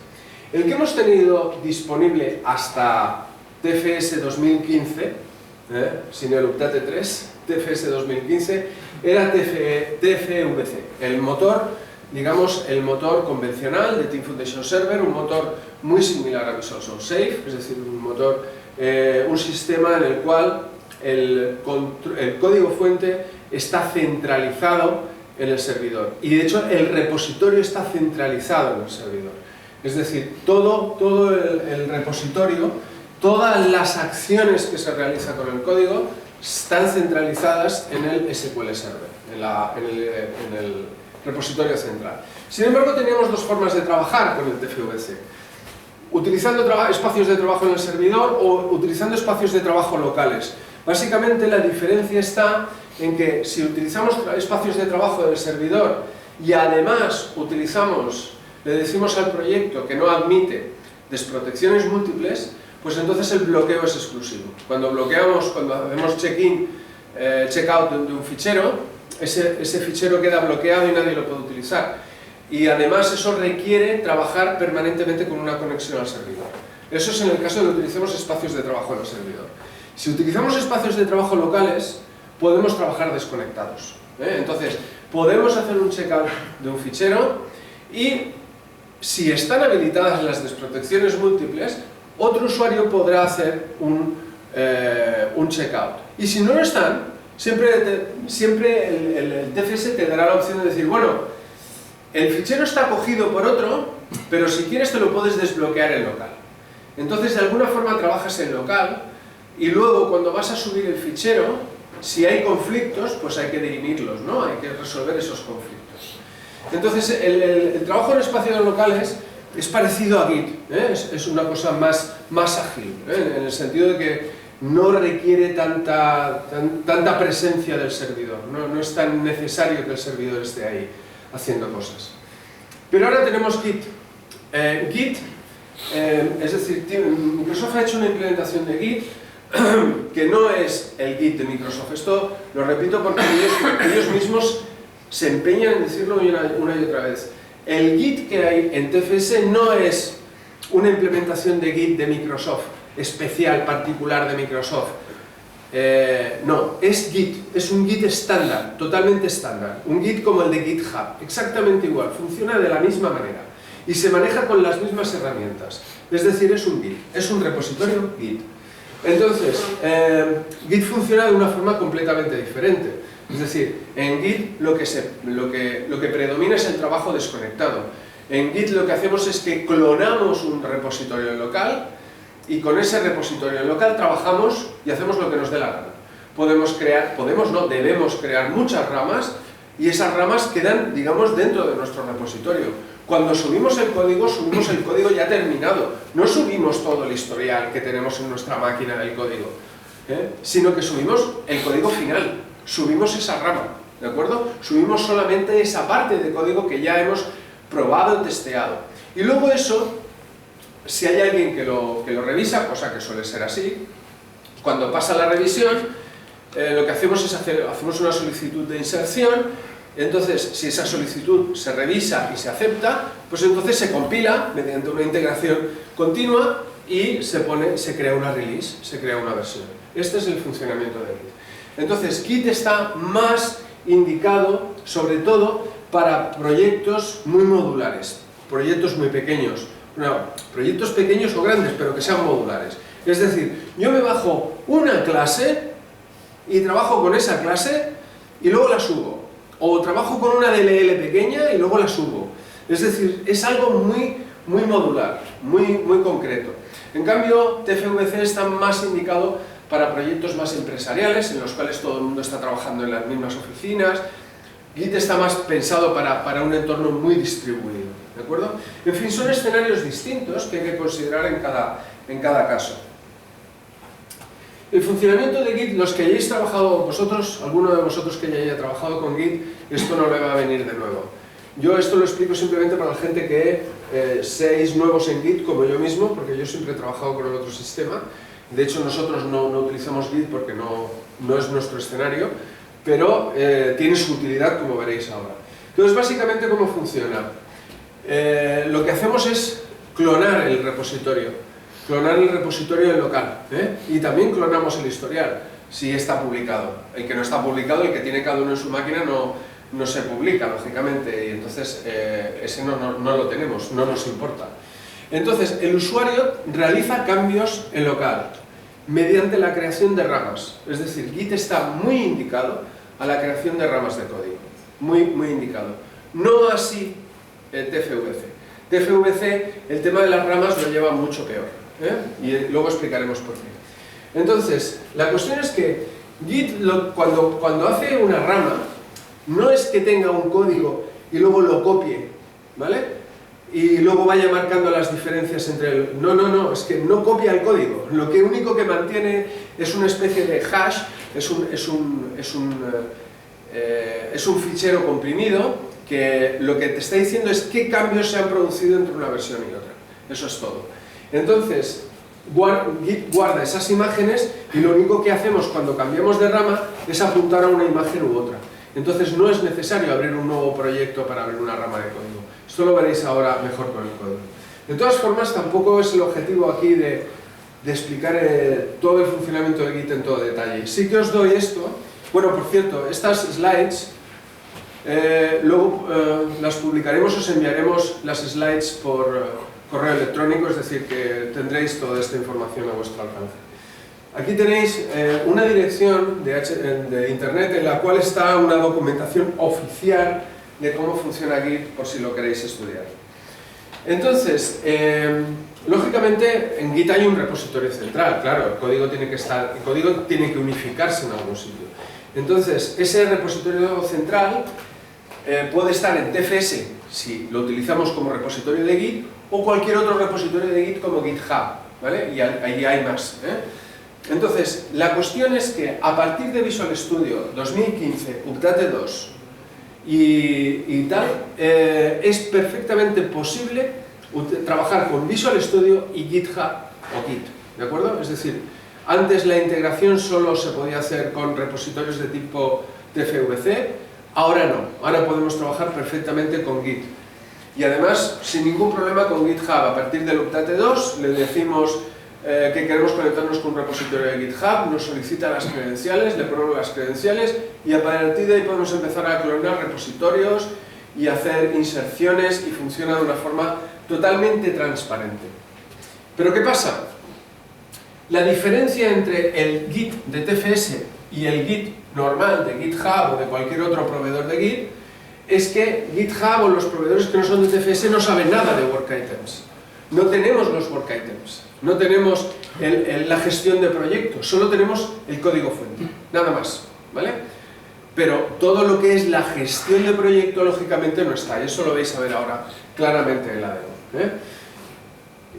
El que hemos tenido disponible hasta TFS 2015, sin el Update 3, TFS 2015, era TFVC, el motor, digamos, el motor convencional de Team Foundation Server, un motor muy similar a Visual Source Safe, es decir, un sistema en el cual el código fuente está centralizado en el servidor, y de hecho el repositorio está centralizado en el servidor. Es decir, todo el repositorio, todas las acciones que se realizan con el código están centralizadas en el SQL Server, en el repositorio central. Sin embargo, teníamos dos formas de trabajar con el TFVC. Utilizando espacios de trabajo en el servidor o utilizando espacios de trabajo locales. Básicamente la diferencia está en que si utilizamos espacios de trabajo del servidor y además le decimos al proyecto que no admite desprotecciones múltiples, pues entonces el bloqueo es exclusivo. Cuando hacemos check-in, check-out de un fichero, ese fichero queda bloqueado y nadie lo puede utilizar. Y además eso requiere trabajar permanentemente con una conexión al servidor. Eso es en el caso de que utilicemos espacios de trabajo en el servidor. Si utilizamos espacios de trabajo locales, podemos trabajar desconectados. Entonces, podemos hacer un checkout de un fichero y si están habilitadas las desprotecciones múltiples, otro usuario podrá hacer un un checkout. Y si no lo están, siempre el TFS te dará la opción de decir, bueno, el fichero está cogido por otro, pero si quieres te lo puedes desbloquear en local. Entonces de alguna forma trabajas en local y luego cuando vas a subir el fichero, si hay conflictos, pues hay que dirimirlos, ¿no? Hay que resolver esos conflictos. Entonces el trabajo en espacios locales es parecido a Git, ¿eh? Es una cosa más ágil, ¿eh? En el sentido de que no requiere tanta presencia del servidor, no es tan necesario que el servidor esté ahí haciendo cosas. Pero ahora tenemos Git. Git, es decir, Microsoft ha hecho una implementación de Git que no es el Git de Microsoft. Esto lo repito porque ellos mismos se empeñan en decirlo una y otra vez. El Git que hay en TFS no es una implementación de Git de Microsoft, especial, particular de Microsoft. No, es Git, es un Git estándar, totalmente estándar. Un Git como el de GitHub, exactamente igual, funciona de la misma manera y se maneja con las mismas herramientas. Es decir, es un Git, es un repositorio Git. Entonces, Git funciona de una forma completamente diferente. Es decir, en Git lo que predomina es el trabajo desconectado. En Git lo que hacemos es que clonamos un repositorio local y con ese repositorio local trabajamos y hacemos lo que nos dé la gana. Debemos crear muchas ramas y esas ramas quedan, digamos, dentro de nuestro repositorio. Cuando subimos el código ya terminado. No subimos todo el historial que tenemos en nuestra máquina del código, sino que subimos el código final, subimos esa rama, ¿de acuerdo? Subimos solamente esa parte de código que ya hemos probado y testeado. Y luego eso, si hay alguien que lo revisa, cosa que suele ser así, cuando pasa la revisión, lo que hacemos es hacemos una solicitud de inserción. Entonces, si esa solicitud se revisa y se acepta, pues entonces se compila mediante una integración continua y se crea una release, se crea una versión. Este es el funcionamiento de Git. Entonces, Git está más indicado, sobre todo, para proyectos muy modulares, proyectos muy pequeños. No, proyectos pequeños o grandes, pero que sean modulares. Es decir, yo me bajo una clase y trabajo con esa clase y luego la subo. O trabajo con una DLL pequeña y luego la subo. Es decir, es algo muy modular, muy concreto. En cambio, TFVC está más indicado para proyectos más empresariales, en los cuales todo el mundo está trabajando en las mismas oficinas. Git está más pensado para un entorno muy distribuido, ¿de acuerdo? En fin, son escenarios distintos que hay que considerar en cada caso. El funcionamiento de Git, los que hayáis trabajado vosotros, alguno de vosotros que ya haya trabajado con Git, esto no le va a venir de nuevo. Yo esto lo explico simplemente para la gente que seáis nuevos en Git, como yo mismo, porque yo siempre he trabajado con el otro sistema. De hecho, nosotros no utilizamos Git porque no es nuestro escenario, pero tiene su utilidad, como veréis ahora. Entonces, básicamente, ¿cómo funciona? Lo que hacemos es clonar el repositorio. Clonar el repositorio en local, y también clonamos el historial, si está publicado. El que no está publicado, el que tiene cada uno en su máquina, no se publica, lógicamente, y entonces ese no lo tenemos, no nos importa. Entonces, el usuario realiza cambios en local, mediante la creación de ramas. Es decir, Git está muy indicado a la creación de ramas de código, muy indicado. No así TFVC. TFVC, el tema de las ramas lo lleva mucho peor. Y luego explicaremos por qué. Entonces, la cuestión es que Git, cuando hace una rama, no es que tenga un código y luego lo copie, ¿vale? Y luego vaya marcando las diferencias entre el... No, es que no copia el código. Lo único que mantiene es una especie de hash, es un fichero comprimido que lo que te está diciendo es qué cambios se han producido entre una versión y otra. Eso es todo. Entonces, Git guarda esas imágenes y lo único que hacemos cuando cambiamos de rama es apuntar a una imagen u otra. Entonces no es necesario abrir un nuevo proyecto para abrir una rama de código. Esto lo veréis ahora mejor con el código. De todas formas, tampoco es el objetivo aquí de explicar todo el funcionamiento de Git en todo detalle. Sí que os doy esto. Bueno, por cierto, estas slides luego las publicaremos, os enviaremos las slides por correo electrónico, es decir, que tendréis toda esta información a vuestro alcance. Aquí tenéis una dirección de internet en la cual está una documentación oficial de cómo funciona Git, por si lo queréis estudiar. Entonces, lógicamente en Git hay un repositorio central, claro, el código tiene que unificarse en algún sitio. Entonces, ese repositorio central puede estar en TFS si lo utilizamos como repositorio de Git, o cualquier otro repositorio de Git como GitHub, ¿vale? Y ahí hay más, Entonces, la cuestión es que a partir de Visual Studio 2015, Update 2 y tal, es perfectamente posible trabajar con Visual Studio y GitHub o Git, ¿de acuerdo? Es decir, antes la integración solo se podía hacer con repositorios de tipo TFVC, ahora no, ahora podemos trabajar perfectamente con Git. Y además, sin ningún problema con GitHub, a partir del Update 2 le decimos que queremos conectarnos con un repositorio de GitHub, nos solicita las credenciales, le ponemos las credenciales y a partir de ahí podemos empezar a clonar repositorios y hacer inserciones y funciona de una forma totalmente transparente. Pero ¿qué pasa? La diferencia entre el Git de TFS y el Git normal de GitHub o de cualquier otro proveedor de Git es que GitHub o los proveedores que no son de TFS no saben nada de work items. No tenemos los work items, no tenemos la gestión de proyectos, solo tenemos el código fuente, nada más, ¿vale? Pero todo lo que es la gestión de proyecto lógicamente no está, y eso lo vais a ver ahora claramente en la demo,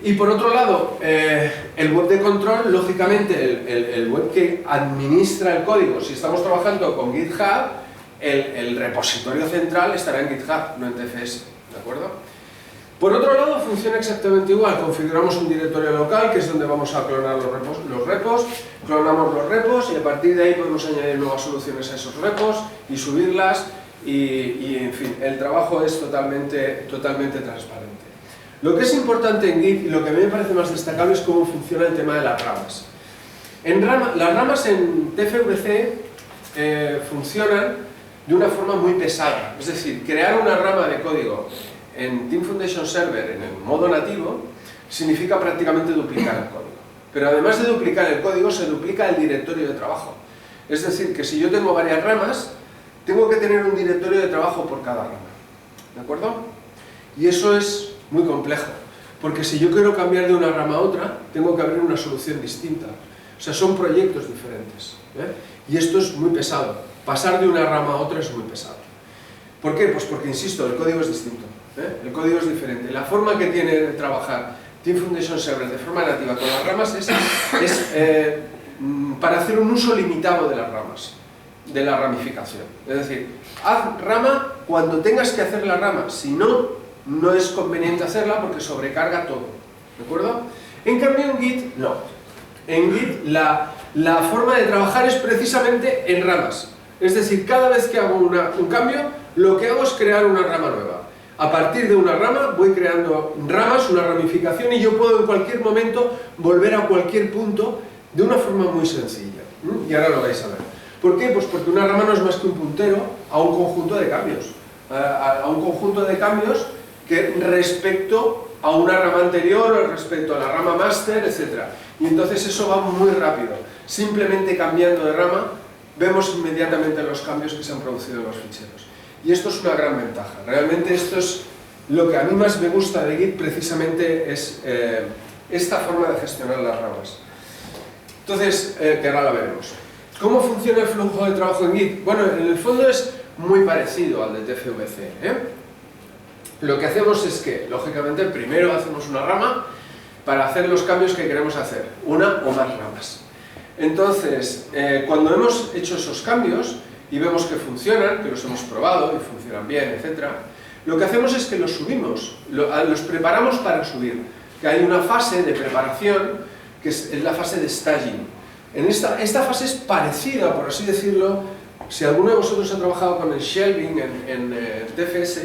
Y por otro lado, el web de control, lógicamente el web que administra el código, si estamos trabajando con GitHub, el repositorio central estará en GitHub, no en TFS, ¿de acuerdo? Por otro lado, funciona exactamente igual, configuramos un directorio local, que es donde vamos a clonar los repos, clonamos los repos y a partir de ahí podemos añadir nuevas soluciones a esos repos y subirlas y en fin, el trabajo es totalmente transparente. Lo que es importante en Git y lo que a mí me parece más destacable es cómo funciona el tema de las ramas. Las ramas en TFVC funcionan de una forma muy pesada, es decir, crear una rama de código en Team Foundation Server en el modo nativo significa prácticamente duplicar el código. Pero además de duplicar el código, se duplica el directorio de trabajo. Es decir, que si yo tengo varias ramas, tengo que tener un directorio de trabajo por cada rama. ¿De acuerdo? Y eso es muy complejo, porque si yo quiero cambiar de una rama a otra, tengo que abrir una solución distinta. O sea, son proyectos diferentes. Y esto es muy pesado. Pasar de una rama a otra es muy pesado. ¿Por qué? Pues porque, insisto, el código es distinto. El código es diferente. La forma que tiene de trabajar Team Foundation Server de forma nativa con las ramas es para hacer un uso limitado de las ramas, de la ramificación. Es decir, haz rama cuando tengas que hacer la rama, si no, no es conveniente hacerla porque sobrecarga todo. ¿De acuerdo? En cambio en Git, no. En Git la forma de trabajar es precisamente en ramas. Es decir, cada vez que hago un cambio, lo que hago es crear una rama nueva. A partir de una rama voy creando ramas, una ramificación, y yo puedo en cualquier momento volver a cualquier punto de una forma muy sencilla. Y ahora lo vais a ver. ¿Por qué? Pues porque una rama no es más que un puntero a un conjunto de cambios. A un conjunto de cambios que respecto a una rama anterior o respecto a la rama master, etc. Y entonces eso va muy rápido. Simplemente cambiando de rama vemos inmediatamente los cambios que se han producido en los ficheros. Y esto es una gran ventaja. Realmente esto es lo que a mí más me gusta de Git, precisamente es esta forma de gestionar las ramas. Entonces, que ahora la veremos. ¿Cómo funciona el flujo de trabajo en Git? Bueno, en el fondo es muy parecido al de TFVC. Lo que hacemos es que, lógicamente, primero hacemos una rama para hacer los cambios que queremos hacer, una o más ramas. Entonces, cuando hemos hecho esos cambios y vemos que funcionan, que los hemos probado y funcionan bien, etc., lo que hacemos es que los subimos, los preparamos para subir. Que hay una fase de preparación que es la fase de staging. Esta fase es parecida, por así decirlo, si alguno de vosotros ha trabajado con el shelving en TFS,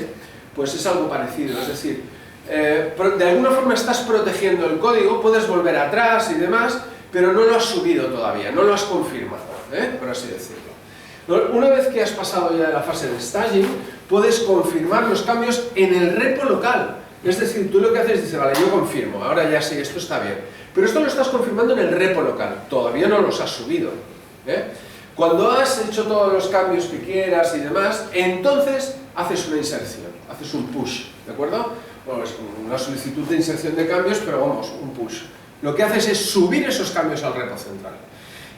pues es algo parecido, es decir, de alguna forma estás protegiendo el código, puedes volver atrás y demás, pero no lo has subido todavía, no lo has confirmado, por así decirlo. Una vez que has pasado ya la fase de staging, puedes confirmar los cambios en el repo local. Es decir, tú lo que haces es decir, vale, yo confirmo, ahora ya sé, esto está bien. Pero esto lo estás confirmando en el repo local, todavía no los has subido. Cuando has hecho todos los cambios que quieras y demás, entonces haces una inserción, haces un push, ¿de acuerdo? Bueno, es una solicitud de inserción de cambios, pero vamos, un push. Lo que haces es subir esos cambios al repo central.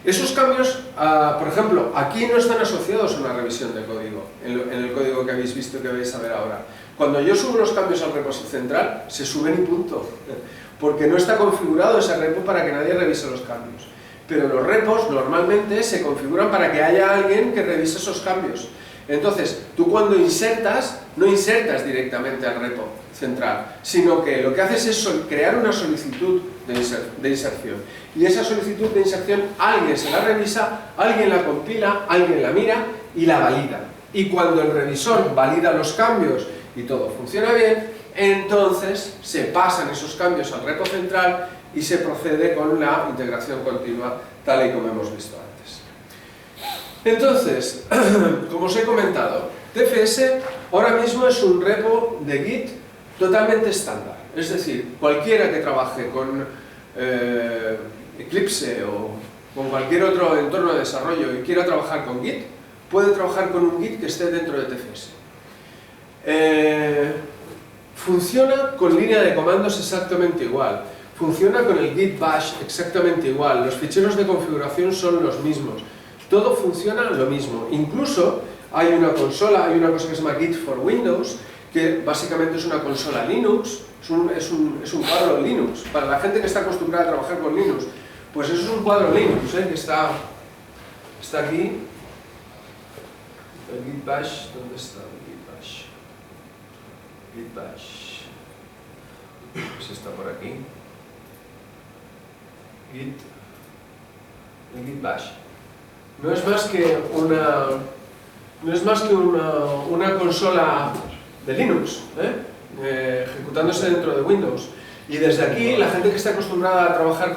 Esos cambios, por ejemplo, aquí no están asociados a una revisión de código, en el código que habéis visto que vais a ver ahora. Cuando yo subo los cambios al repo central, se suben y punto, porque no está configurado ese repo para que nadie revise los cambios. Pero los repos normalmente se configuran para que haya alguien que revise esos cambios. Entonces, tú cuando insertas, no insertas directamente al repo central, sino que lo que haces es crear una solicitud de inserción. Y esa solicitud de inserción alguien se la revisa, alguien la compila, alguien la mira y la valida. Y cuando el revisor valida los cambios y todo funciona bien, entonces se pasan esos cambios al repo central y se procede con la integración continua, tal y como hemos visto antes. Entonces, como os he comentado, TFS ahora mismo es un repo de Git totalmente estándar. Es decir, cualquiera que trabaje con Eclipse o con cualquier otro entorno de desarrollo y quiera trabajar con Git, puede trabajar con un Git que esté dentro de TFS. Funciona con línea de comandos exactamente igual. Funciona con el Git Bash exactamente igual. Los ficheros de configuración son los mismos. Todo funciona lo mismo. Incluso hay una consola, hay una cosa que se llama Git for Windows, que básicamente es una consola Linux, es un cuadro Linux. Para la gente que está acostumbrada a trabajar con Linux, pues eso es un cuadro Linux, que está aquí. El Git Bash, ¿dónde está el Git Bash? Git Bash. Pues está por aquí. El Git Bash. No es más que una consola de Linux, ejecutándose dentro de Windows. Y desde aquí, la gente que está acostumbrada a trabajar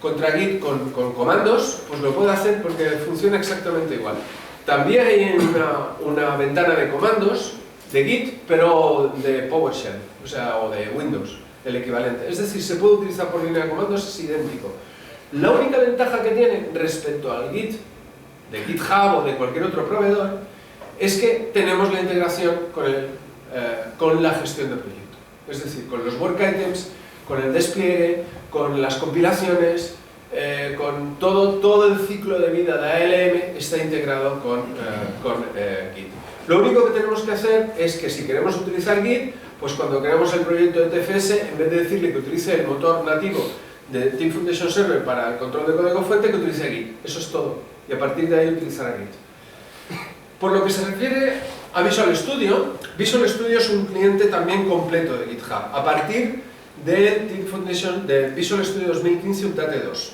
contra Git con comandos, pues lo puede hacer porque funciona exactamente igual. También hay una ventana de comandos de Git, pero de PowerShell, o de Windows, el equivalente. Es decir, se puede utilizar por línea de comandos, es idéntico. La única ventaja que tiene respecto al Git de GitHub o de cualquier otro proveedor es que tenemos la integración con la gestión de proyecto. Es decir, con los work items, con el despliegue, con las compilaciones, con todo el ciclo de vida de ALM está integrado con Git. Lo único que tenemos que hacer es que si queremos utilizar Git, pues cuando creamos el proyecto de TFS, en vez de decirle que utilice el motor nativo de Team Foundation Server para el control de código fuente, que utilice Git. Eso es todo. Y a partir de ahí utilizará Git. Por lo que se refiere a Visual Studio, Visual Studio es un cliente también completo de GitHub, a partir de Team Foundation, de Visual Studio 2015 Update 2.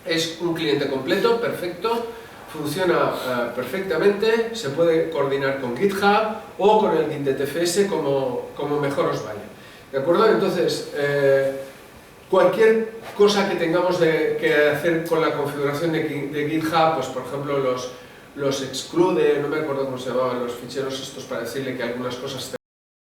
Es un cliente completo, perfecto, funciona perfectamente, se puede coordinar con GitHub o con el Git de TFS como mejor os vaya. ¿De acuerdo? Entonces, cualquier cosa que tengamos que hacer con la configuración de GitHub, pues por ejemplo los exclude, no me acuerdo cómo se llamaban los ficheros estos para decirle que algunas cosas